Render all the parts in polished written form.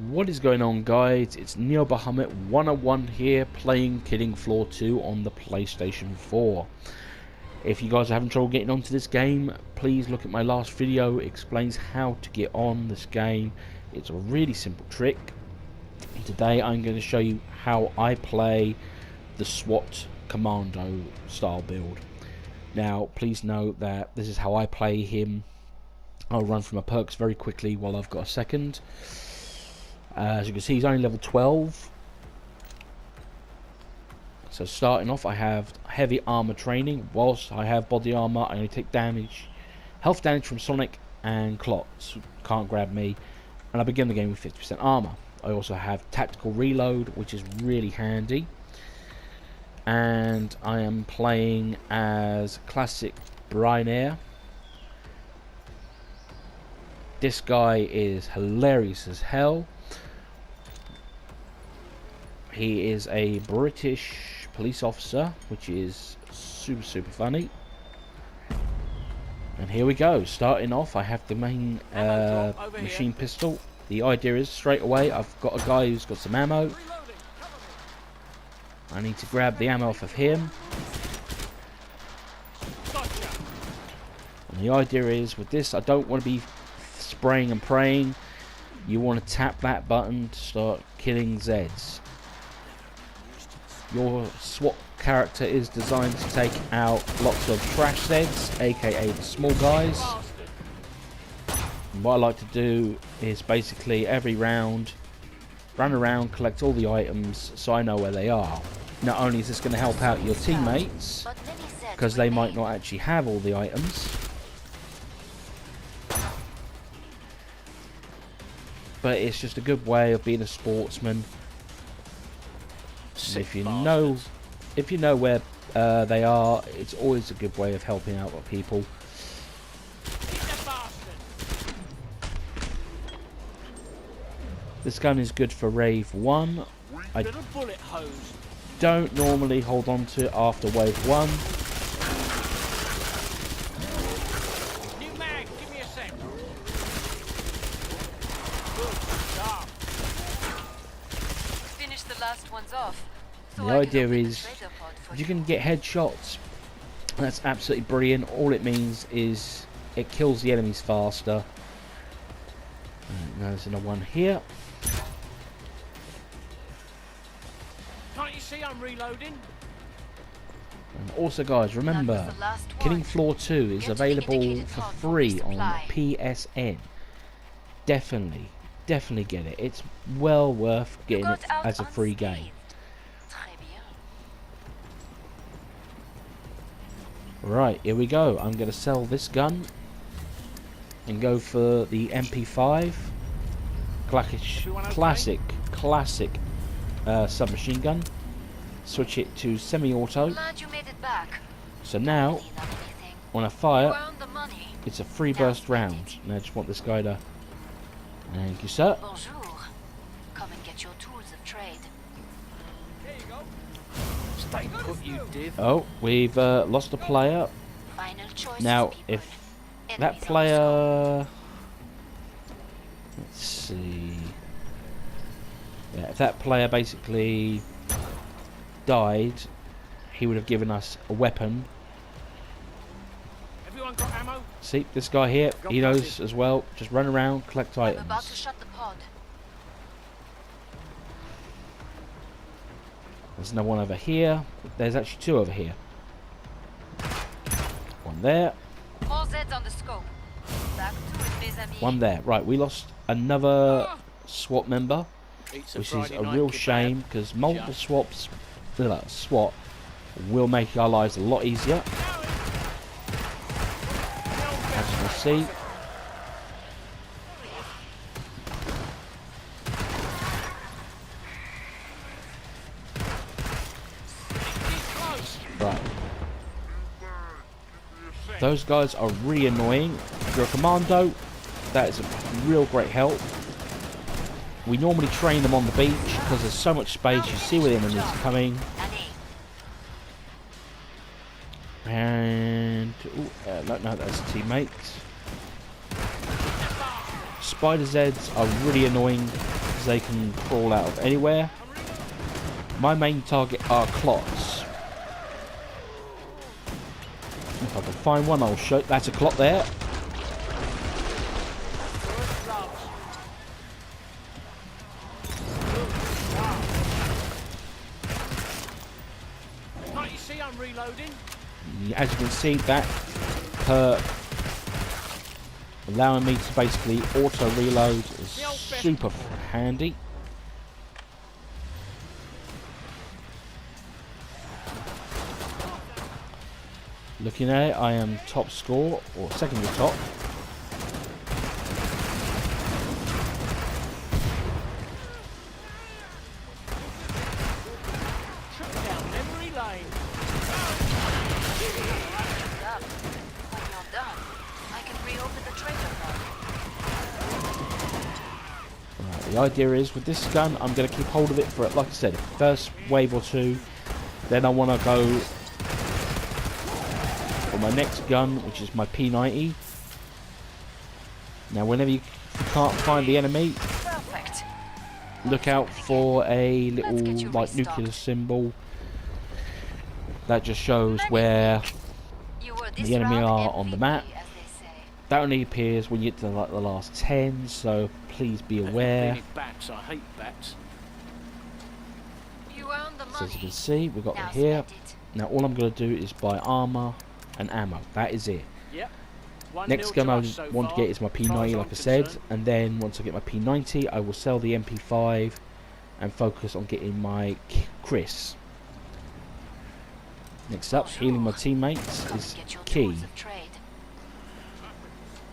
What is going on, guys? It's Neo Bahamut 101 here, playing Killing Floor 2 on the PlayStation 4. If you guys are having trouble getting onto this game, please look at my last video. It explains how to get on this game. It's a really simple trick. Today I'm going to show you how I play the Swat Commando style build. Now please note that this is how I play him. I'll run through my perks very quickly while I've got a second. As you can see, he's only level 12. So starting off, I have heavy armor training. Whilst I have body armor, I only take damage, health damage from Sonic and Clots. Can't grab me. And I begin the game with 50% armor. I also have tactical reload, which is really handy. And I am playing as classic Brainair. This guy is hilarious as hell. He is a British police officer, which is super funny. And here we go. Starting off, I have the main machine pistol. The idea is, straight away, I've got a guy who's got some ammo. I need to grab the ammo off of him. And the idea is, with this, I don't want to be spraying and praying. You want to tap that button to start killing Zeds. Your SWAT character is designed to take out lots of trash Zeds, aka the small guys. And what I like to do is basically every round run around, collect all the items so I know where they are. Not only is this going to help out your teammates, because they might not actually have all the items, but it's just a good way of being a sportsman. If you know where they are, it's always a good way of helping out people. This gun is good for Wave 1. I don't normally hold on to it after Wave 1. Finish the last ones off. The idea is, if you can get headshots, that's absolutely brilliant. All it means is it kills the enemies faster. Now there's another one here. Can't you see I'm reloading? And also, guys, remember, Killing Floor 2 is available for free on PSN. Definitely get it. It's well worth getting it as a free game. Right, here we go. I'm going to sell this gun and go for the MP5. Classic submachine gun. Switch it to semi-auto. So now, when I fire, it's a free burst round. Now I just want this guy to... Thank you, sir. Come and get your tools of trade. Here you go. Stay put, you div. Oh, we've lost a player. Final choice. Now, if that player... Let's see... Yeah, if that player basically died, he would have given us a weapon. Everyone got ammo? See, this guy here, he knows as well. Just run around, collect I'm about to items. shut the pod. There's another one over here. There's actually two over here. One there. More Zeds on the scope. Back to it, mes amis. One there. Right, we lost another SWAT member, which is a real shame, because multiple SWAT will make our lives a lot easier. As you can see. Right. Those guys are really annoying. If you're a commando, that is a real great help. We normally train them on the beach because there's so much space. You see where the enemies are coming. And no, that's a teammate. Spider Zeds are really annoying. because they can crawl out of anywhere. My main target are clots. If I can find one, I'll show. That's a clot there. Can't you see I'm reloading? As you can see, that perk allowing me to basically auto reload is super handy. Looking at it, I am top score, or second to top. Down memory lane. Up. When you're done, I can reopen the trader pod. Right, the idea is with this gun, I'm going to keep hold of it for, like I said, first wave or two. Then I want to go for my next gun, which is my P90. Now, whenever you can't find the enemy, Perfect. look out for a little like nuclear symbol that just shows where You were this the enemy round are on the MVP, map. as they say. That only appears when you get to like the last 10, so please be aware. Any bats, I hate bats. You earned the So as you can money. see, we've got Now it here. spend it. Now all I'm going to do is buy armor and ammo. That is it. Yep. 1-0 Next gun I us so want to far, get is my as far as P90, I'm like I said, concerned. and then once I get my P90, I will sell the MP5 and focus on getting my Chris. Next up, healing my teammates Come is get your key, tools of trade.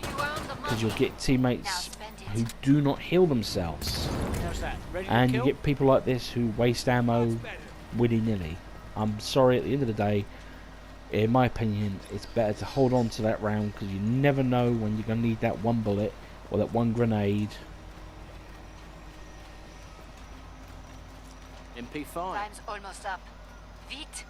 You earned the because you'll money. get Now teammates spend it. who do not heal themselves, How's that? Ready to and you kill? get people like this who waste ammo willy-nilly. I'm sorry, at the end of the day, in my opinion, it's better to hold on to that round, because you never know when you're going to need that one bullet or that one grenade. MP5. Time's almost up. Vite.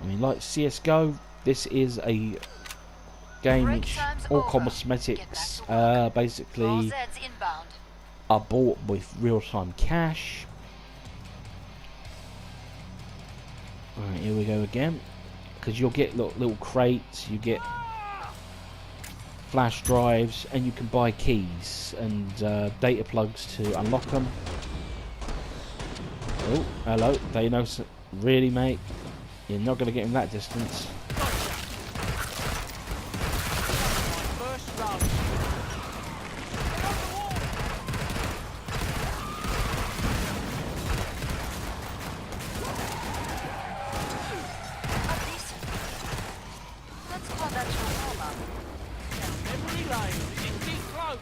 I mean, like CSGO, this is a game Break which time's all over. cosmetics Get back All basically Zeds inbound. are bought with real-time cash. Alright, here we go again. Because you'll get little crates, you get flash drives, and you can buy keys and data plugs to unlock them. Oh, hello. They know. Really, mate? You're not going to get him that distance. First love. Decent. Let's call that your warm-up. Memory lane. Empty cloak.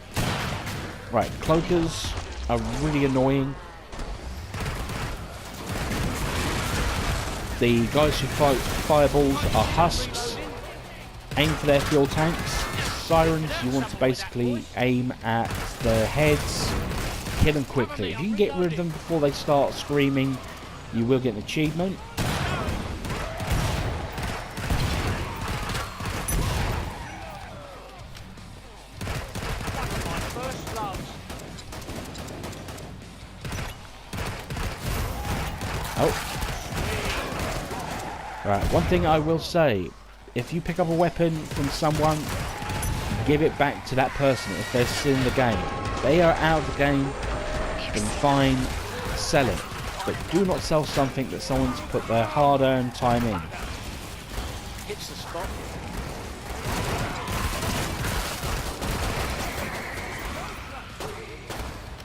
Right, cloakers are really annoying. The guys who fight fireballs are husks. Aim for their fuel tanks. Sirens, you want to basically aim at their heads. Kill them quickly. If you can get rid of them before they start screaming, you will get an achievement. My first love. Oh. Right, one thing I will say, if you pick up a weapon from someone, give it back to that person if they're still in the game. If they are out of the game, then fine, sell it. But do not sell something that someone's put their hard-earned time in. Hits the spot.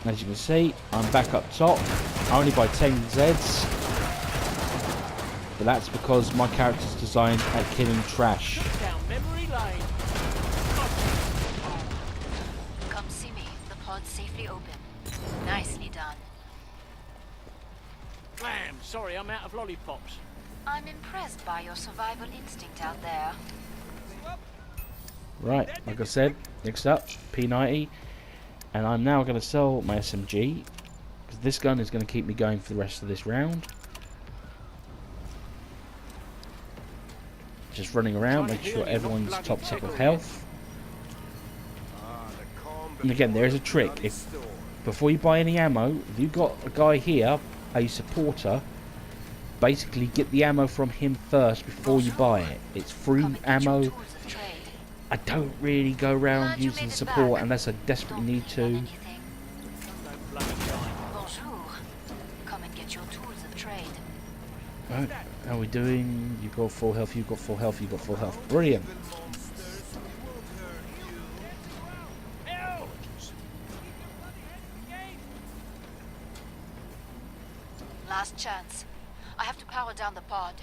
As you can see, I'm back up top. I only buy 10 Zeds. But that's because my character's designed at killing trash. Down memory lane. Come see me. The pod's safely open. Nicely done. Blam. Sorry, I'm out of lollipops. I'm impressed by your survival instinct out there. Right, like I said, next up, P90. And I'm now going to sell my SMG, because this gun is going to keep me going for the rest of this round. Just running around, make sure everyone's topped up with health. And again, there is a trick. If before you buy any ammo, if you've got a guy here, a supporter, basically get the ammo from him first before you buy it. It's free ammo. I don't really go around using support unless I desperately need to. Right, how are we doing? You've got full health, you've got full health, you've got full health. Brilliant. Last chance. I have to power down the pod.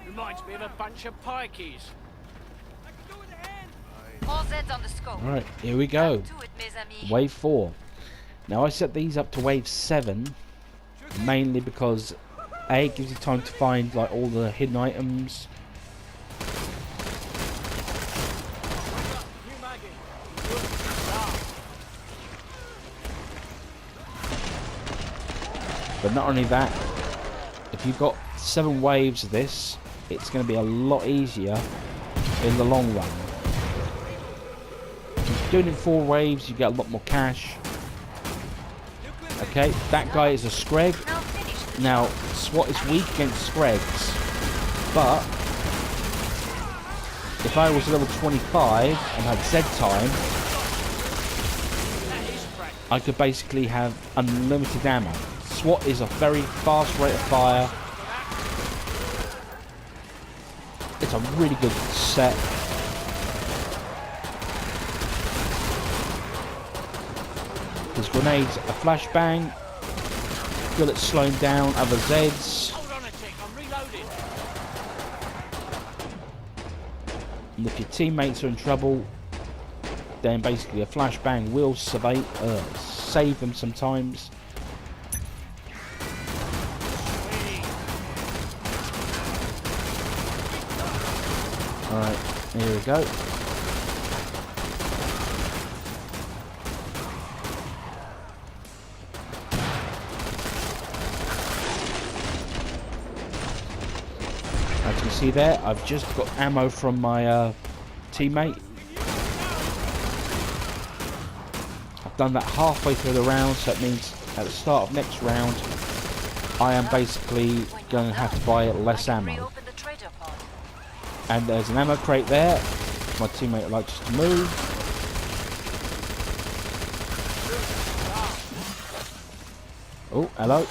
Reminds me of a bunch of pikeys. All Zeds on the scope. Alright, here we go. Do it, mes amis. Wave 4. Now I set these up to wave 7 mainly because A, it gives you time to find like all the hidden items. But not only that, if you've got 7 waves of this, it's going to be a lot easier in the long run. If you're doing it in 4 waves, you get a lot more cash. Okay, that guy is a Screg. Now, SWAT is weak against Scregs, but if I was level 25 and had Z time, I could basically have unlimited ammo. SWAT is a very fast rate of fire. It's a really good set. There's grenades, a flashbang, good at slowing down other Zeds. Hold on a tick, I'm reloading. And if your teammates are in trouble, then basically a flashbang will save them sometimes. Alright, here we go. As you can see there, I've just got ammo from my teammate. I've done that halfway through the round, so it means at the start of next round, I am basically going to have to buy less ammo. And there's an ammo crate there. My teammate likes to move. Oh, hello.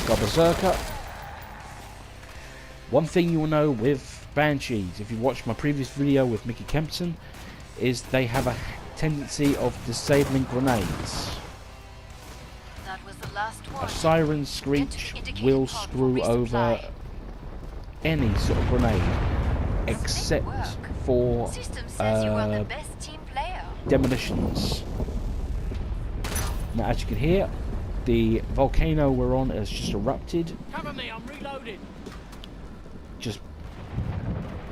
Got Berserker. One thing you will know with Banshees, if you watched my previous video with Mickey Kempson, is they have a tendency of disabling grenades. That was the last one. A siren screech will screw over any sort of grenade, except for demolitions. Now, as you can hear, the volcano we're on has just erupted. Cover me, I'm reloading. Just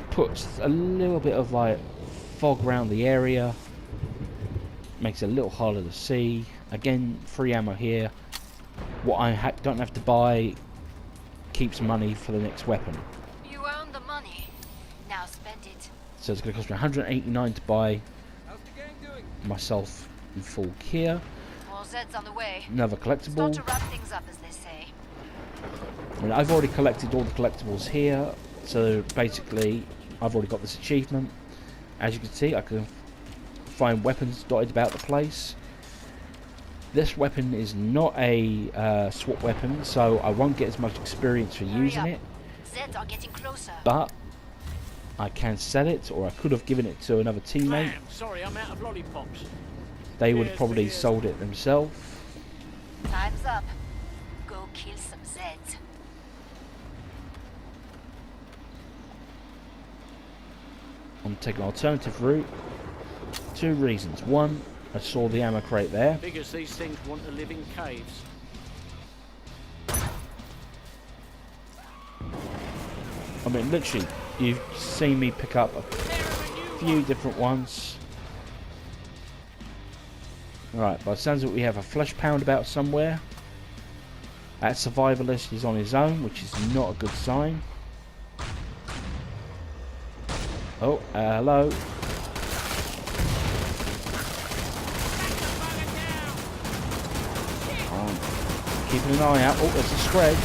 puts a little bit of like fog around the area, makes it a little harder to see. Again, free ammo here. What I don't have to buy keeps money for the next weapon. You earned the money. Now spend it. So it's going to cost me 189 to buy How's the gang doing? myself in full gear. More Zeds on the way. Another Start collectible. to wrap things up, as they say. I mean, I've already collected all the collectibles here, so basically I've already got this achievement. As you can see, I can find weapons dotted about the place. This weapon is not a SWAT weapon, so I won't get as much experience for using it. Zeds are getting closer. But I can sell it, or I could have given it to another teammate. Damn, sorry, I'm out of lollipops. They would have probably sold it themselves. Time's up. Go kill some Zeds. I'm taking an alternative route. 2 reasons. One, I saw the ammo crate there. Figures these things want to live in caves. I mean, literally, you've seen me pick up a few different ones. Right, by the sounds of it, we have a flesh pound about somewhere. That survivalist is on his own, which is not a good sign. Oh, hello. keeping an eye out. Oh, there's a Screg.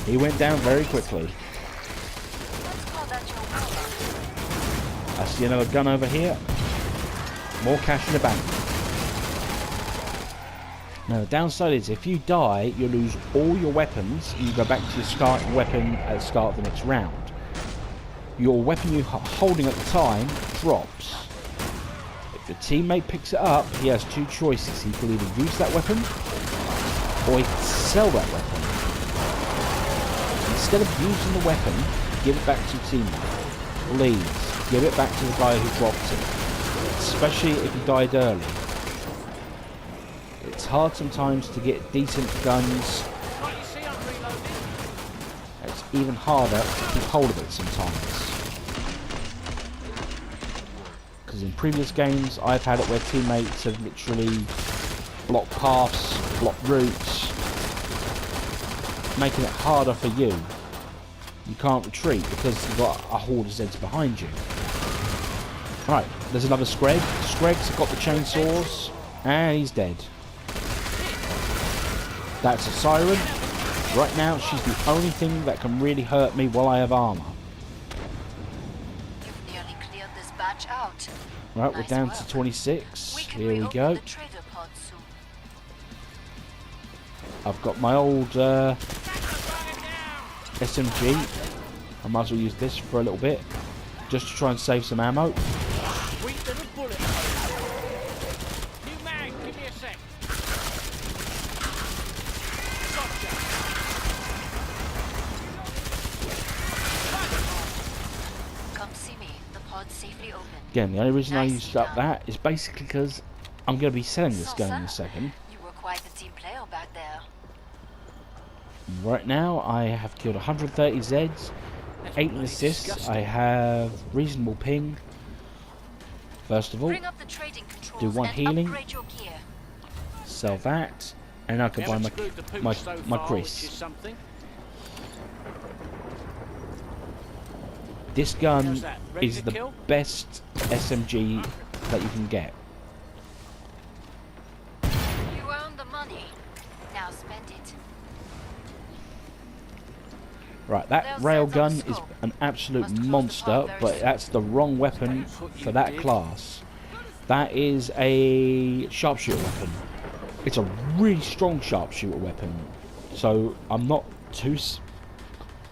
He went down very quickly. Let's call that your war. I see another gun over here. More cash in the bank. Now the downside is if you die, you lose all your weapons and you go back to your starting weapon at the start of the next round. Your weapon you're holding at the time drops. If your teammate picks it up, he has two choices. He can either use that weapon or he can sell that weapon. Instead of using the weapon, give it back to your teammate. Please, give it back to the guy who dropped it. Especially if you died early. It's hard sometimes to get decent guns. It's even harder to keep hold of it sometimes. Because in previous games I've had it where teammates have literally blocked paths, blocked routes, making it harder for you. You can't retreat because you've got a horde of Zeds behind you. Right, there's another Screg. Screg's got the chainsaws and he's dead. That's a siren. Right now, she's the only thing that can really hurt me while I have armor. You've nearly cleared this batch out. Right, we're Nice down work. to 26. We can Here we reopen go. the trader pod soon. I've got my old SMG. I might as well use this for a little bit, just to try and save some ammo. Sweet little bullet. New mag, give me a sec. Come see me. The pod's safely open. Again, the only reason I Nicely used up done. that is basically because I'm going to be selling this gun in a second. You were quite the team player back there. Right now, I have killed 130 Zeds, 8 assists. I have reasonable ping. First of all, Bring up the trading controls do one and healing. upgrade your gear. Sell that, and I can buy Haven't screwed the pooch my so my far, Chris. which is something. This gun How's that? Ready is to the kill? best SMG that you can get. You earned the money. Now spend it. Right, that They'll railgun set up is scope. an absolute Must close the monster, pod very but soon. that's the wrong weapon for that class. That is a sharpshooter weapon. It's a really strong sharpshooter weapon, so I'm not too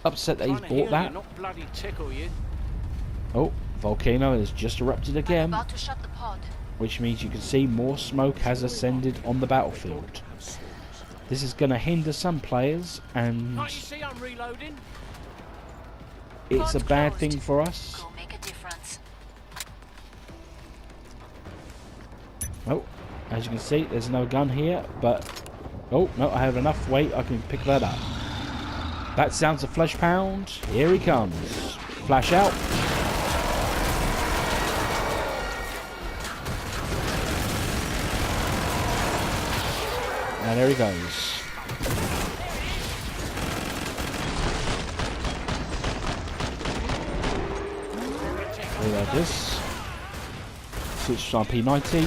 upset that he's Trying to heal bought that. you, not bloody tickle you. Oh, volcano has just erupted I'm again, about to shut the pod. which means you can see more smoke has ascended on the battlefield. This is going to hinder some players, and Can't you see I'm reloading? it's a Pod's bad closed. thing for us. Go make a difference. Oh, as you can see, there's no gun here, but... Oh, no, I have enough weight, I can pick that up. That sounds a flesh pound. Here he comes. Flash out. And there he goes. Reload this. Switch to P90.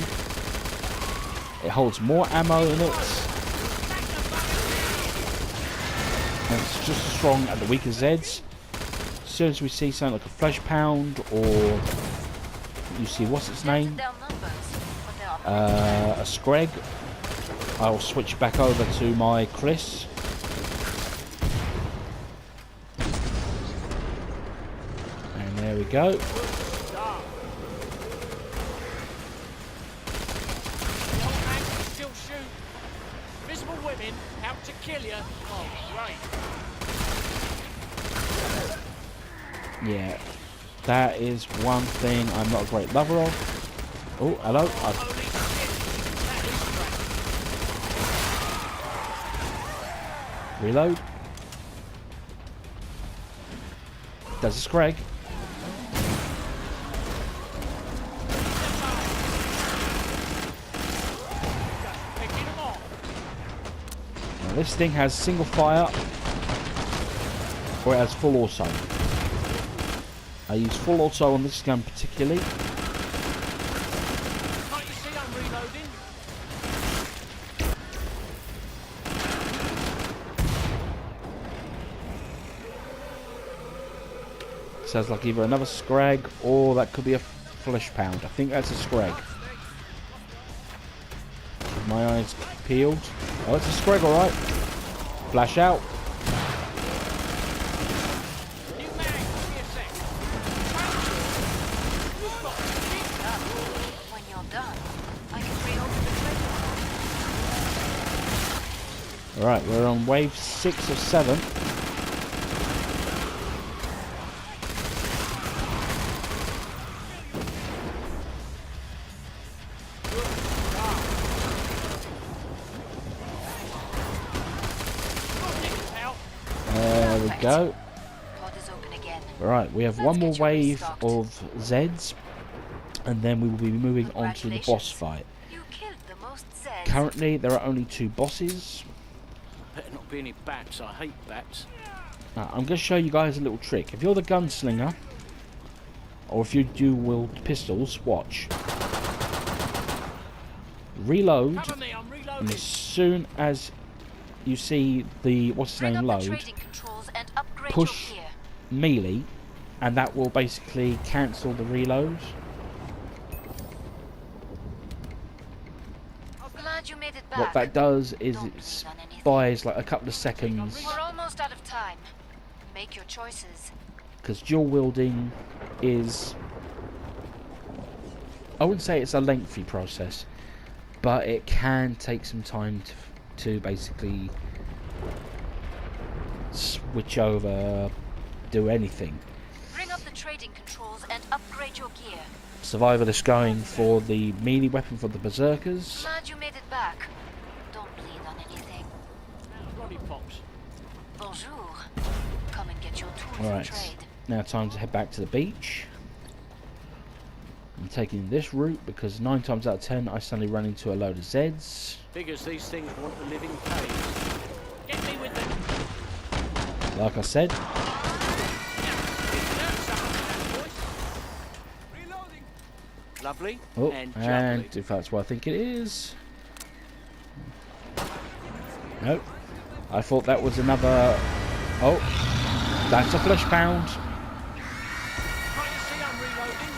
It holds more ammo in it. And it's just as strong as the weaker Zeds. As soon as we see something like a flesh pound, or you see what's its name, Down numbers, but there are a Screg, I'll switch back over to my Chris. And there we go. Still shoot. Visible women out to kill you. Oh, great. Yeah, that is one thing I'm not a great lover of. Oh, hello. Holy shit. That is great. Reload. There's a Screg. Picking them off. Now this thing has single fire, or it has full auto. I use full auto on this gun particularly. Can't you see I'm reloading? Sounds like either another scrag or that could be a flesh pound. I think that's a scrag. With my eyes peeled. Oh, it's a scrag, alright. Flash out. When you're done, I can reopen the trade. Alright, we're on wave 6 or 7. There we go. Pod is open again. Alright, we have one more wave of Zeds, and then we will be moving on to the boss fight. You killed the most Zeds. Currently, there are only 2 bosses. Better not be any bats. I hate bats. Now, I'm going to show you guys a little trick. If you're the gunslinger, or if you do wield pistols, watch. Reload, Cover me, I'm and reloading. as soon as you see the Bring up the load, trading controls and upgrade push your gear. melee, and that will basically cancel the reload. Glad you made it back. What that does is Don't it lean on anything. buys like a couple of seconds, We're almost out of time. Make your choices. because dual wielding is, I wouldn't say it's a lengthy process, but it can take some time to basically switch over, do anything. Bring up the trading controls and upgrade your gear. Survivalist going for the melee weapon for the berserkers. Glad you made it back. Don't bleed on anything. Ronnie Pops. Bonjour. Come and get your tools Alright, and trade. now time to head back to the beach. I'm taking this route because 9 times out of 10 I suddenly run into a load of Zeds. Figures these things want to live in caves. Get me with them. Like I said, Lovely oh, and and jubbly. if that's what I think it is. Nope. I thought that was another. Oh, that's a flesh pound. Can't you see I'm reloading?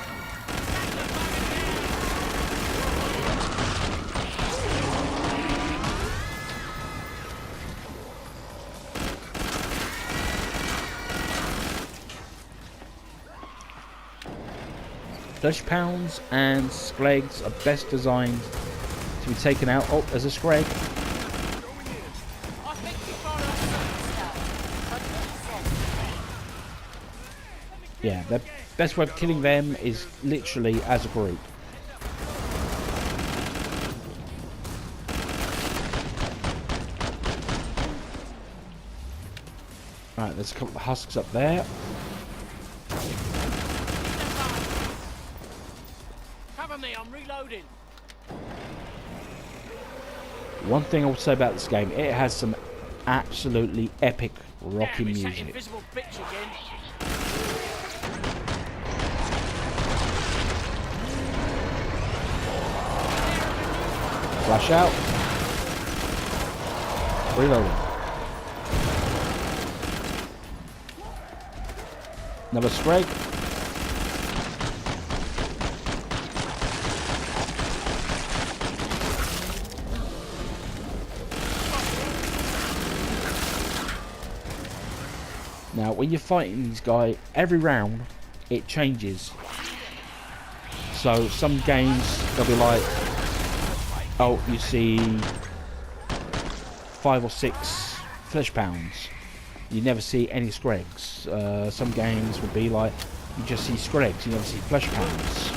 Flesh pounds and scrags are best designed to be taken out. Oh, there's a scrag. I think you found out. Yeah, the best way of killing them is literally as a group. Right, there's a couple of husks up there. Cover me, I'm reloading. One thing I will say about this game, it has some absolutely epic rocky Damn, it's that music. invisible bitch again. Flash out. Reloading. Another scrag. Now, when you're fighting these guys, every round it changes. So some games they'll be like, oh, you see 5 or 6 flesh pounds. You never see any scrags. Some games will be like, you just see scrags, you never see flesh pounds.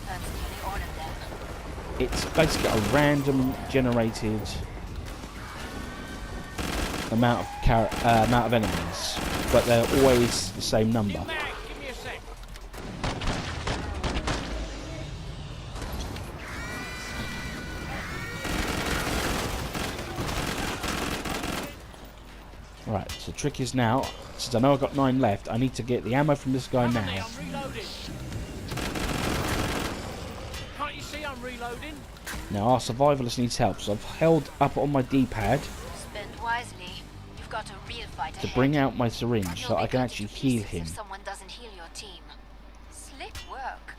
That's nearly all of them. It's basically a random generated amount of enemies, but they're always the same number. Mag, give me a sec. Right, so the trick is now, since I know I've got 9 left, I need to get the ammo from this guy Cover me, now. I'm reloading. Can't you see I'm reloading? Now our survivalist needs help, so I've held up on my D-pad. Spend wisely. You've got got a real fight to ahead. bring out my syringe You'll so be I can cut actually into heal pieces him. if someone doesn't heal your team. Slick work.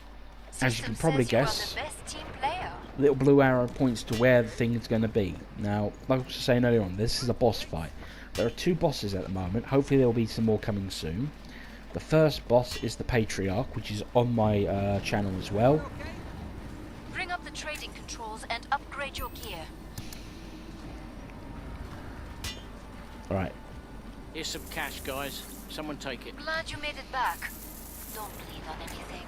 As you can System probably says you are guess, the best team player. little blue arrow points to where the thing is going to be. Now, like I was saying earlier on, this is a boss fight. There are 2 bosses at the moment. Hopefully there will be some more coming soon. The first boss is the Patriarch, which is on my channel as well. Bring up the trading controls and upgrade your gear. Alright, Here's some cash, guys. Someone take it. Glad you made it back. Don't bleed on anything.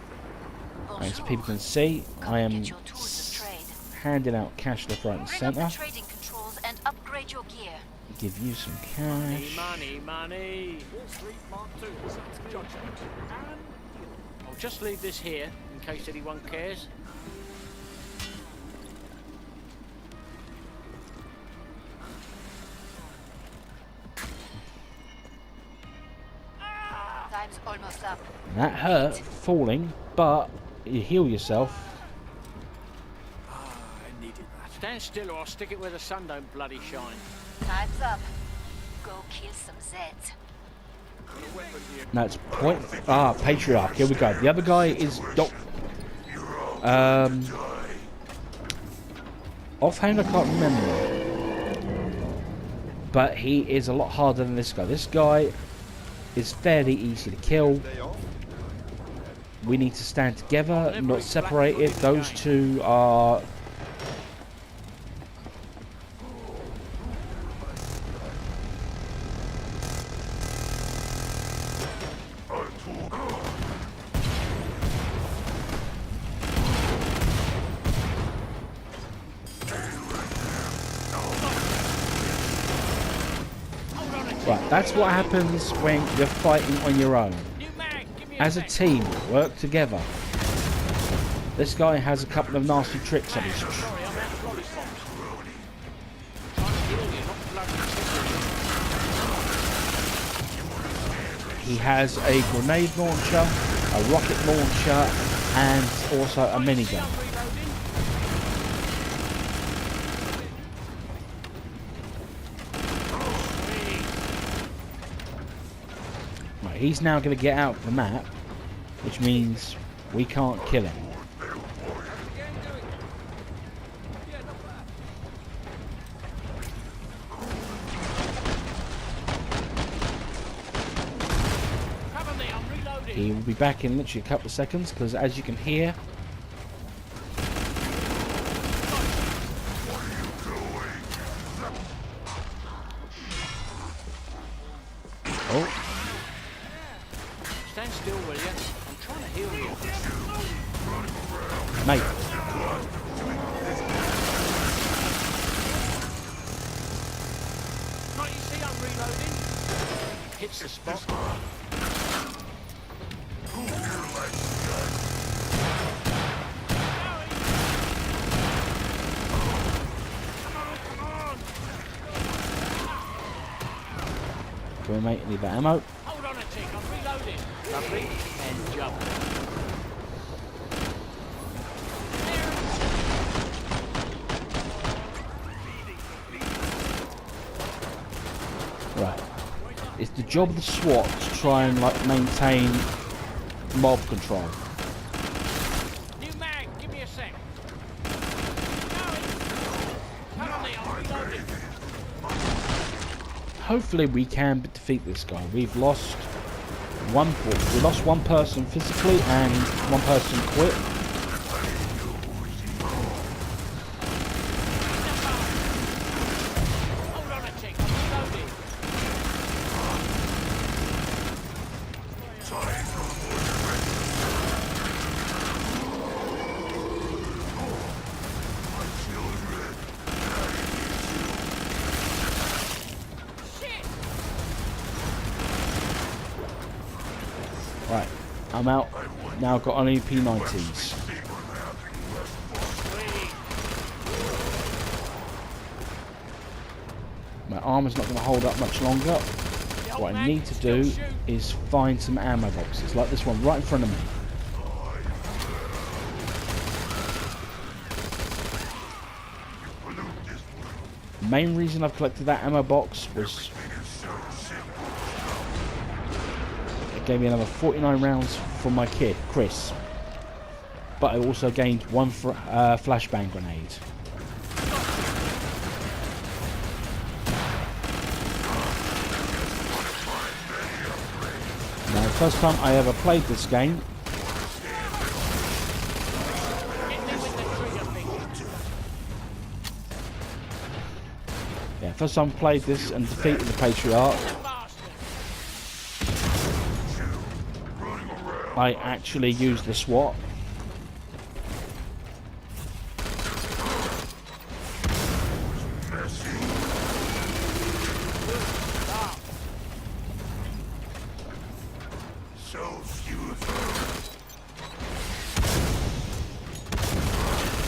as people Bonjour. can see, Come I and am get your tools of trade. handing out cash left, right and Bring up the centre. trading controls and upgrade your gear. Give you some Money, cash. money, money. Wall Street Mark II, judgment, and I'll just leave this here in case anyone cares. Time's almost up. That hurt, falling, but you heal yourself. I needed that. Stand still or I'll stick it where the sun don't bloody shine. Time's up. Go kill some Zeds. That's point. Patriarch. Here we go. The other guy is offhand, I can't remember. But he is a lot harder than this guy. This guy is fairly easy to kill. We need to stand together, not separated. Those 2 are. Right, that's what happens when you're fighting on your own. New mag, give me As a sec. team, work together. This guy has a couple of nasty tricks up his. Sorry, I'm out of lollipops. Trying to heal you, not bloody triggering. He has a grenade launcher, a rocket launcher, and also a minigun. I'm reloading. Right, he's now going to get out of the map, which means we can't kill him. Cover me, I'm reloading. He will be back in literally a couple of seconds, because as you can hear, oh, Stand still, will you? I'm trying to heal you. mate, Can't you see I'm reloading? Hits the spot. can we mate leave that ammo? Hold on a tick, I'm reloading. Lovely. And jump. Right. It's the job of the SWAT to try and like maintain mob control. New mag, give me a sec. Cover me, I'm reloading. Hopefully we can defeat this guy. We've lost one person physically and one person quit. Hold on a tick, I'm reloading. Right, I'm out. Now I've got only P90s. My armor's not going to hold up much longer. What I need to do is find some ammo boxes, like this one right in front of me. The main reason I've collected that ammo box was Gave me another 49 rounds from my kid, Chris. But I also gained one flashbang grenade. Now, the first time I ever played this game, first time I played this and defeated the Patriarch, I actually used the Swat.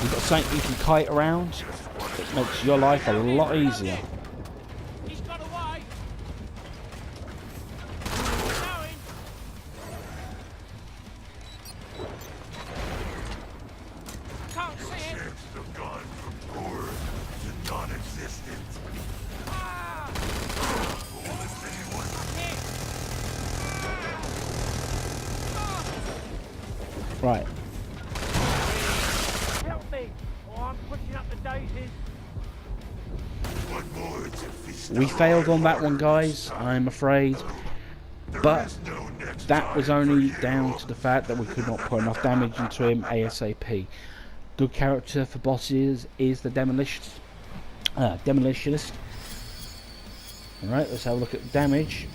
You've got something you can kite around. It makes your life a lot easier. He's got away. Can't see him. Have gone from gore to non-existent. Ah! Right. Help me, or I'm pushing up the daisies. One more to feast We our failed on that eyes. one, guys, I'm afraid. But There's no next that was time for only you. down to the fact that we could not put enough damage into him ASAP. Good character for bosses is the demolitionist. Alright, let's have a look at damage.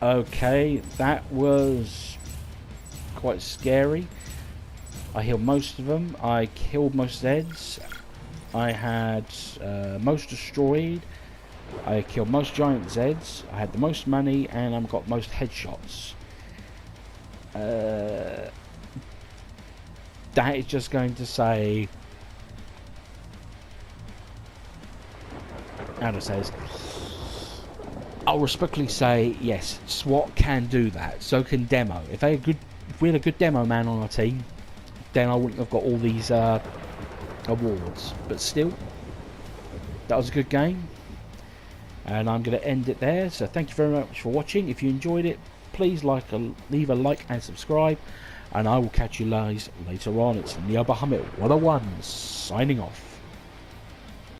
Okay, that was quite scary. I healed most of them. I killed most Zeds. I had most destroyed. I killed most giant Zeds. I had the most money, and I got most headshots. That is just going to say, how do I say this? I'll respectfully say yes. SWAT can do that. So can Demo. If we had a good Demo man on our team, then I wouldn't have got all these awards. But still, that was a good game. And I'm going to end it there. So thank you very much for watching. If you enjoyed it, please leave a like and subscribe. And I will catch you guys later on. It's Neo Bahamut 101 signing off.